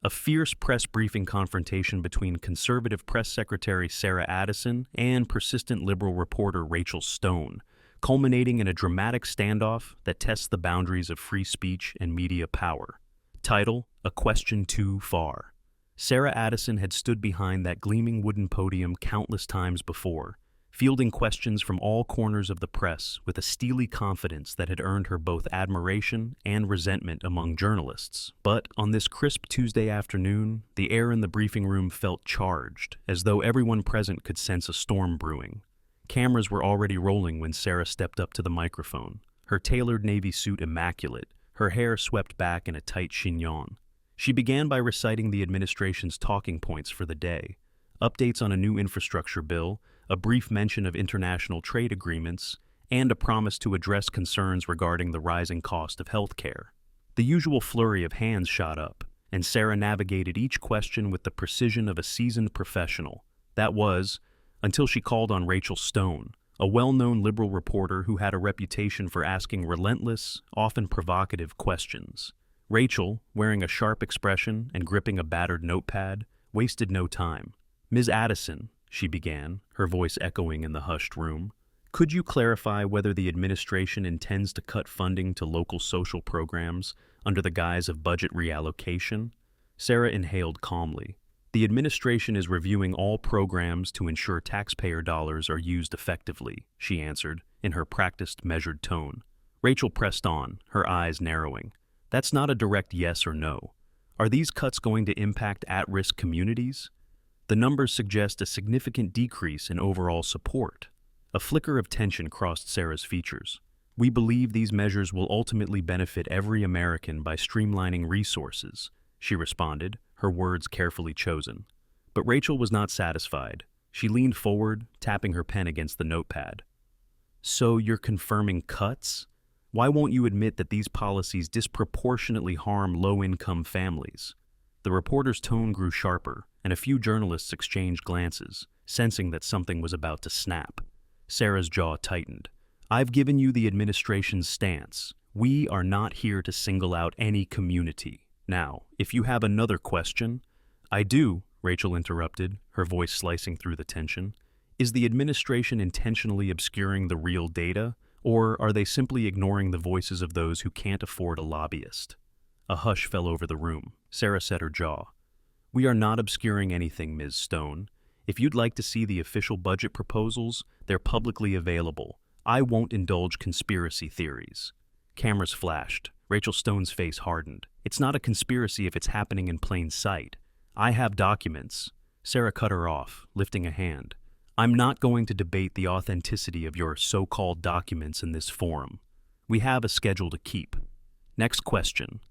a fierce press briefing confrontation between conservative press secretary Sarah Addison and persistent liberal reporter Rachel Stone, culminating in a dramatic standoff that tests the boundaries of free speech and media power. Title: A Question Too Far. Sarah Addison had stood behind that gleaming wooden podium countless times before, fielding questions from all corners of the press with a steely confidence that had earned her both admiration and resentment among journalists. But on this crisp Tuesday afternoon, the air in the briefing room felt charged, as though everyone present could sense a storm brewing. Cameras were already rolling when Sarah stepped up to the microphone, her tailored navy suit immaculate, her hair swept back in a tight chignon. She began by reciting the administration's talking points for the day: updates on a new infrastructure bill, a brief mention of international trade agreements, and a promise to address concerns regarding the rising cost of health care. The usual flurry of hands shot up, and Sarah navigated each question with the precision of a seasoned professional. That was, until she called on Rachel Stone, a well-known liberal reporter who had a reputation for asking relentless, often provocative questions. Rachel, wearing a sharp expression and gripping a battered notepad, wasted no time. "Ms. Addison," she began, her voice echoing in the hushed room, "could you clarify whether the administration intends to cut funding to local social programs under the guise of budget reallocation?" Sarah inhaled calmly. "The administration is reviewing all programs to ensure taxpayer dollars are used effectively," she answered, in her practiced, measured tone. Rachel pressed on, her eyes narrowing. "That's not a direct yes or no. Are these cuts going to impact at-risk communities? The numbers suggest a significant decrease in overall support." A flicker of tension crossed Sarah's features. "We believe these measures will ultimately benefit every American by streamlining resources," she responded, her words carefully chosen. But Rachel was not satisfied. She leaned forward, tapping her pen against the notepad. "So you're confirming cuts? Why won't you admit that these policies disproportionately harm low-income families?" The reporter's tone grew sharper, and a few journalists exchanged glances, sensing that something was about to snap. Sarah's jaw tightened. "I've given you the administration's stance. We are not here to single out any community. Now, if you have another question—" "I do," Rachel interrupted, her voice slicing through the tension. "Is the administration intentionally obscuring the real data, or are they simply ignoring the voices of those who can't afford a lobbyist?" A hush fell over the room. Sarah set her jaw. "We are not obscuring anything, Ms. Stone. If you'd like to see the official budget proposals, they're publicly available. I won't indulge conspiracy theories." Cameras flashed. Rachel Stone's face hardened. "It's not a conspiracy if it's happening in plain sight. I have documents." Sarah cut her off, lifting a hand. "I'm not going to debate the authenticity of your so-called documents in this forum. We have a schedule to keep. Next question."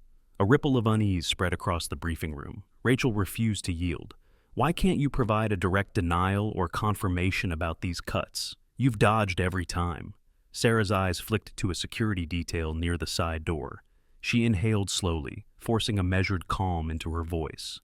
A ripple of unease spread across the briefing room. Rachel refused to yield. "Why can't you provide a direct denial or confirmation about these cuts? You've dodged every time." Sarah's eyes flicked to a security detail near the side door. She inhaled slowly, forcing a measured calm into her voice.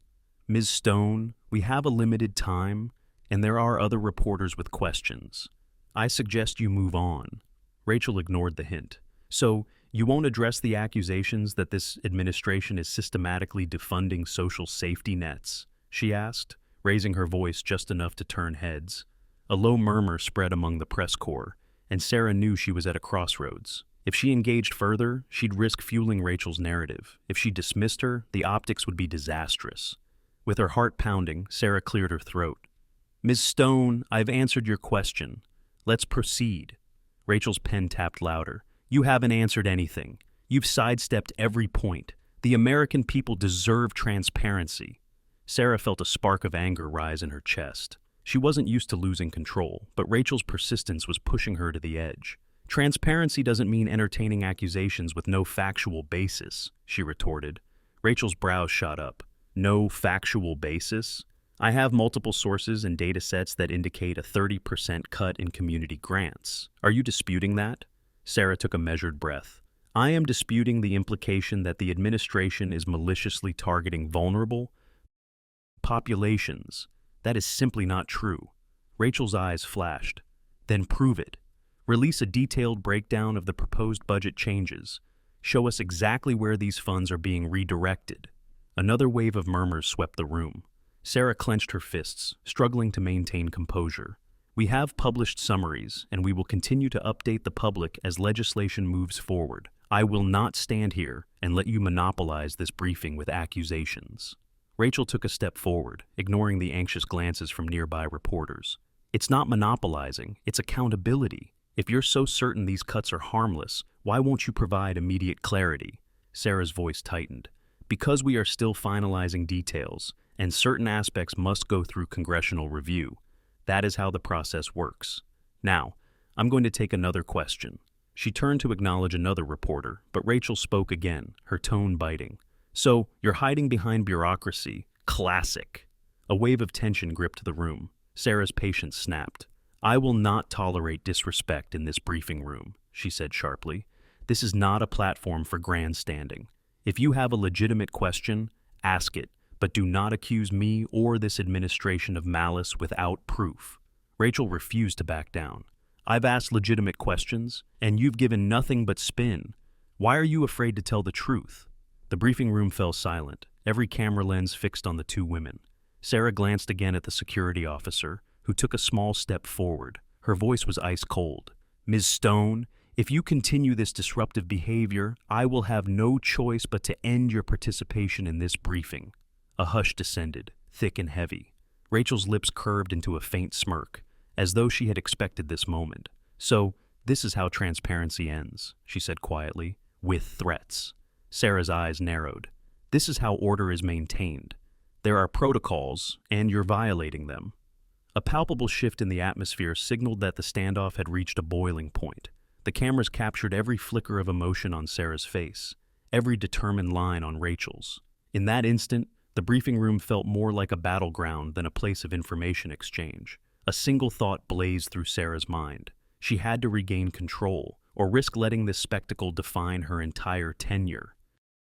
"Ms. Stone, we have a limited time, and there are other reporters with questions. I suggest you move on." Rachel ignored the hint. "So, you won't address the accusations that this administration is systematically defunding social safety nets?" she asked, raising her voice just enough to turn heads. A low murmur spread among the press corps, and Sarah knew she was at a crossroads. If she engaged further, she'd risk fueling Rachel's narrative. If she dismissed her, the optics would be disastrous. With her heart pounding, Sarah cleared her throat. "Ms. Stone, I've answered your question. Let's proceed." Rachel's pen tapped louder. "You haven't answered anything. You've sidestepped every point. The American people deserve transparency." Sarah felt a spark of anger rise in her chest. She wasn't used to losing control, but Rachel's persistence was pushing her to the edge. "Transparency doesn't mean entertaining accusations with no factual basis," she retorted. Rachel's brows shot up. "No factual basis? I have multiple sources and data sets that indicate a 30% cut in community grants. Are you disputing that?" Sarah took a measured breath. "I am disputing the implication that the administration is maliciously targeting vulnerable populations. That is simply not true." Rachel's eyes flashed. "Then prove it. Release a detailed breakdown of the proposed budget changes. Show us exactly where these funds are being redirected." Another wave of murmurs swept the room. Sarah clenched her fists, struggling to maintain composure. We have published summaries, and we will continue to update the public as legislation moves forward. I will not stand here and let you monopolize this briefing with accusations. Rachel took a step forward, ignoring the anxious glances from nearby reporters. It's not monopolizing, it's accountability. If you're so certain these cuts are harmless, why won't you provide immediate clarity? Sarah's voice tightened. Because we are still finalizing details, and certain aspects must go through congressional review. That is how the process works. Now, I'm going to take another question. She turned to acknowledge another reporter, but Rachel spoke again, her tone biting. So, you're hiding behind bureaucracy. Classic. A wave of tension gripped the room. Sarah's patience snapped. I will not tolerate disrespect in this briefing room, she said sharply. This is not a platform for grandstanding. If you have a legitimate question, ask it, but do not accuse me or this administration of malice without proof. Rachel refused to back down. I've asked legitimate questions, and you've given nothing but spin. Why are you afraid to tell the truth? The briefing room fell silent, every camera lens fixed on the two women. Sarah glanced again at the security officer, who took a small step forward. Her voice was ice cold. Ms. Stone, if you continue this disruptive behavior, I will have no choice but to end your participation in this briefing. A hush descended, thick and heavy. Rachel's lips curved into a faint smirk, as though she had expected this moment. So, this is how transparency ends, she said quietly, with threats. Sarah's eyes narrowed. This is how order is maintained. There are protocols, and you're violating them. A palpable shift in the atmosphere signaled that the standoff had reached a boiling point. The cameras captured every flicker of emotion on Sarah's face, every determined line on Rachel's. In that instant, the briefing room felt more like a battleground than a place of information exchange. A single thought blazed through Sarah's mind. She had to regain control, or risk letting this spectacle define her entire tenure.